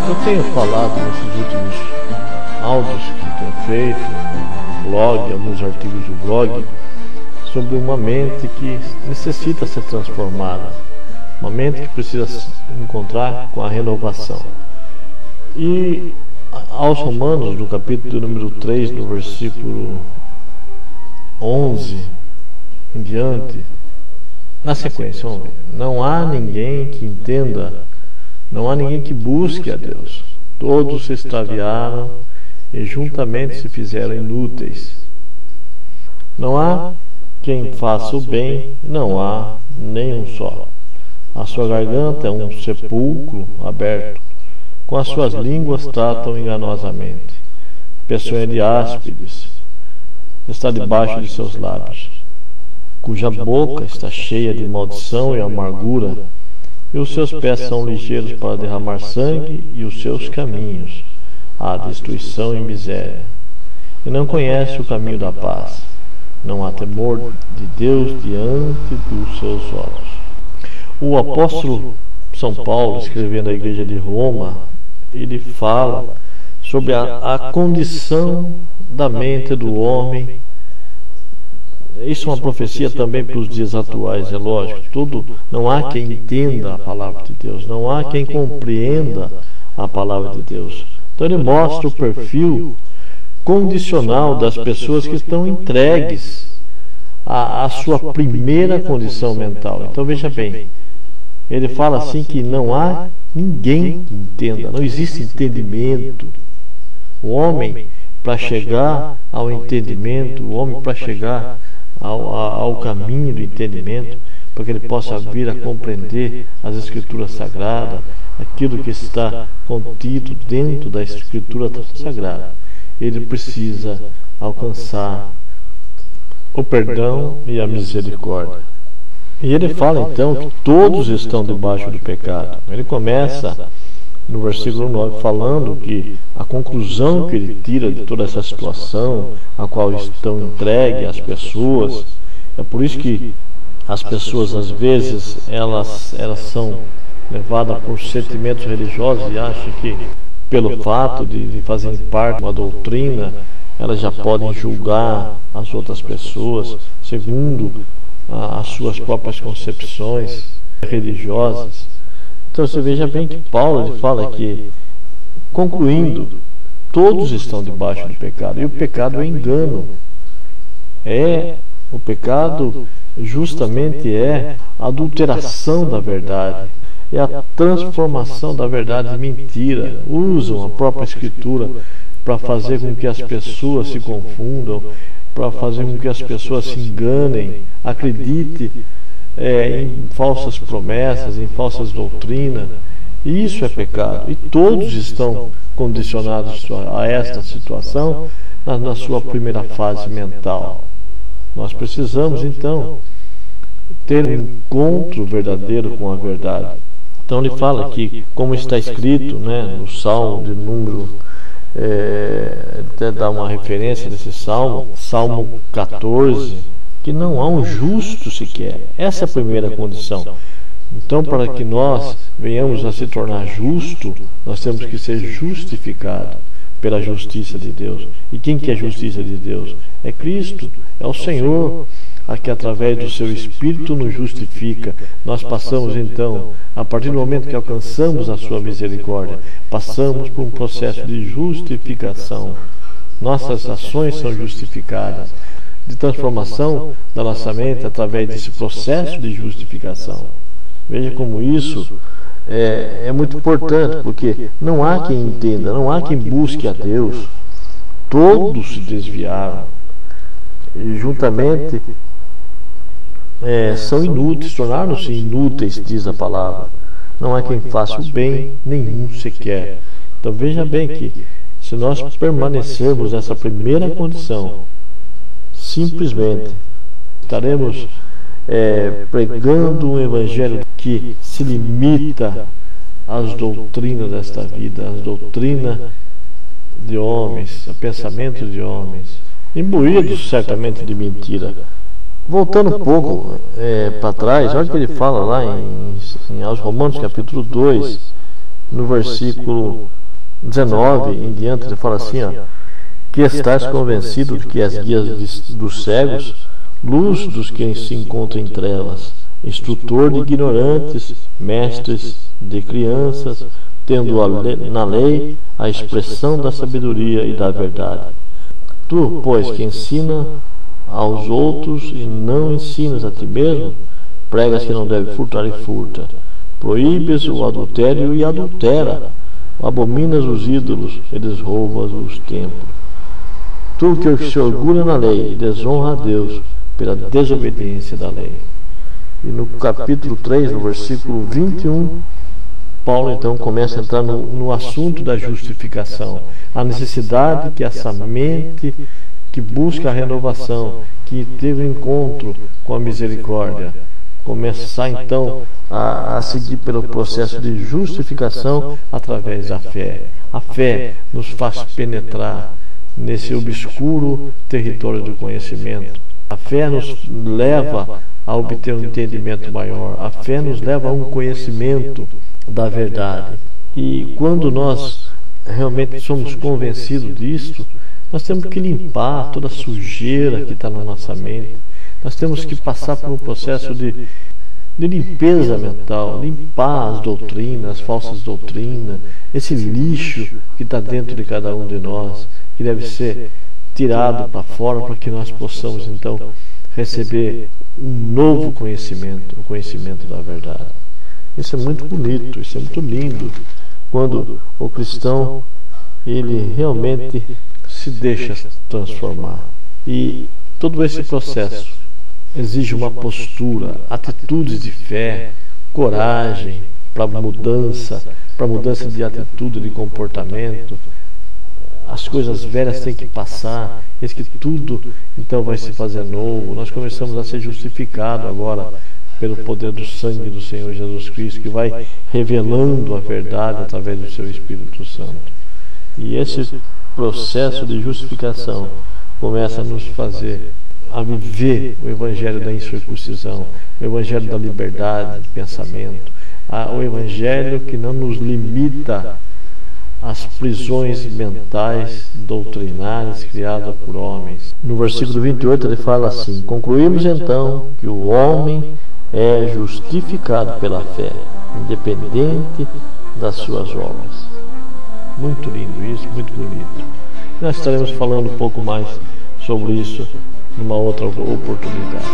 Eu tenho falado nesses últimos áudios que tenho feito, no blog, alguns artigos do blog, sobre uma mente que necessita ser transformada, uma mente que precisa se encontrar com a renovação. E aos Romanos, no capítulo número 3, no versículo 11 em diante, na sequência, vamos ver: não há ninguém que entenda, não há ninguém que busque a Deus. Todos se extraviaram e juntamente se fizeram inúteis. Não há quem faça o bem, não há nenhum só. A sua garganta é um sepulcro aberto. Com as suas línguas tratam enganosamente. Peçonha de áspides está debaixo de seus lábios, cuja boca está cheia de maldição e amargura, e os seus pés são ligeiros para derramar sangue, e os seus caminhos há destruição e miséria. E não conhece o caminho da paz. Não há temor de Deus diante dos seus olhos. O apóstolo São Paulo, escrevendo à igreja de Roma, ele fala sobre a condição da mente do homem. Isso é uma profecia também para os dias atuais, é lógico. Não há quem entenda a palavra de Deus, não há quem compreenda a palavra de Deus. Então ele mostra o perfil condicional das pessoas que estão entregues à sua primeira condição mental. Então veja bem, ele fala assim que não há ninguém que entenda, não existe entendimento. O homem, para chegar ao entendimento, o homem, para chegar ao caminho do entendimento, para que ele possa vir a compreender as Escrituras Sagradas, aquilo que está contido dentro da Escritura Sagrada, ele precisa alcançar o perdão e a misericórdia. E ele fala então que todos estão debaixo do pecado. Ele começa no versículo 9 falando que a conclusão que ele tira de toda essa situação a qual estão entregues as pessoas, é por isso que as pessoas às vezes elas são levadas por sentimentos religiosos e acham que pelo fato de fazerem parte de uma doutrina elas já podem julgar as outras pessoas segundo as suas próprias concepções religiosas. Então você veja bem que Paulo ele fala que, concluindo, todos estão debaixo do pecado. E o pecado é engano. O pecado justamente é a adulteração da verdade. É a transformação da verdade em mentira. Usam a própria Escritura para fazer com que as pessoas se confundam, para fazer com que as pessoas se enganem, acreditem em falsas promessas, em falsas doutrinas. E isso é pecado. E todos estão condicionados a esta situação na sua primeira fase mental. Nós precisamos então ter um encontro verdadeiro com a verdade. Então ele fala que, como está escrito, no Salmo de número, até dá uma referência desse Salmo, Salmo 14, que não há um justo sequer. Essa é a primeira condição. Então, para que nós venhamos a se tornar justo, nós temos que ser justificados pela justiça de Deus. E quem que é a justiça de Deus? É Cristo, é o Senhor, a que através do seu Espírito nos justifica. Nós passamos então, a partir do momento que alcançamos a sua misericórdia, passamos por um processo de justificação. Nossas ações são justificadas, de transformação da nossa mente através desse processo de justificação. Veja como isso é muito importante, porque não há quem entenda, não há quem busque a Deus. Todos se desviaram e juntamente são inúteis, tornaram-se inúteis, diz a palavra. Não há quem faça o bem, nenhum sequer. Então veja bem que se nós permanecermos nessa primeira condição, simplesmente estaremos pregando um evangelho que se limita às doutrinas desta vida, às doutrinas de homens, a pensamentos de homens, imbuídos certamente de mentira. Voltando um pouco para trás, olha o que ele fala lá em aos Romanos capítulo 2, no versículo 19 em diante, ele fala assim, ó, que estás convencido de que és guia dos cegos, luz dos que se encontram em trevas, instrutor de ignorantes, mestres de crianças, tendo na lei a expressão da sabedoria e da verdade. Tu, pois, que ensina aos outros e não ensinas a ti mesmo, pregas que não deve furtar e furta, proíbes o adultério e adultera, abominas os ídolos e desroubas os templos. Tu que se orgulha na lei e desonra a Deus pela desobediência da lei. E no capítulo 3, no versículo 21, Paulo então começa a entrar no assunto da justificação, a necessidade que essa mente que busca a renovação, que teve um encontro com a misericórdia, começar então a seguir pelo processo de justificação através da fé. A fé nos faz penetrar nesse obscuro território do conhecimento. A fé nos leva a obter um entendimento maior. A fé nos leva a um conhecimento da verdade. E quando nós realmente somos convencidos disto, nós temos que limpar toda a sujeira que está na nossa mente. Nós temos que passar por um processo de limpeza mental, limpar as doutrinas, as falsas doutrinas, esse lixo que está dentro de cada um de nós, que deve ser tirado para fora para que nós possamos então receber um novo conhecimento, o conhecimento da verdade. Isso é muito bonito, isso é muito lindo, quando o cristão ele realmente se deixa transformar. E todo esse processo exige uma postura, atitudes de fé, coragem para mudança de atitude, de comportamento. As coisas velhas têm que passar, eis que tudo então vai se fazer novo. Nós começamos a ser justificados agora pelo poder do sangue do Senhor Jesus Cristo, que vai revelando a verdade através do seu Espírito Santo. E esse processo de justificação começa a nos fazer a viver o Evangelho da incircuncisão, o Evangelho da liberdade de pensamento, o Evangelho que não nos limita às prisões mentais doutrinárias criadas por homens. No versículo 28 ele fala assim: concluímos então que o homem é justificado pela fé, independente das suas obras. Muito lindo isso, muito bonito. Nós estaremos falando um pouco mais sobre isso numa outra oportunidade.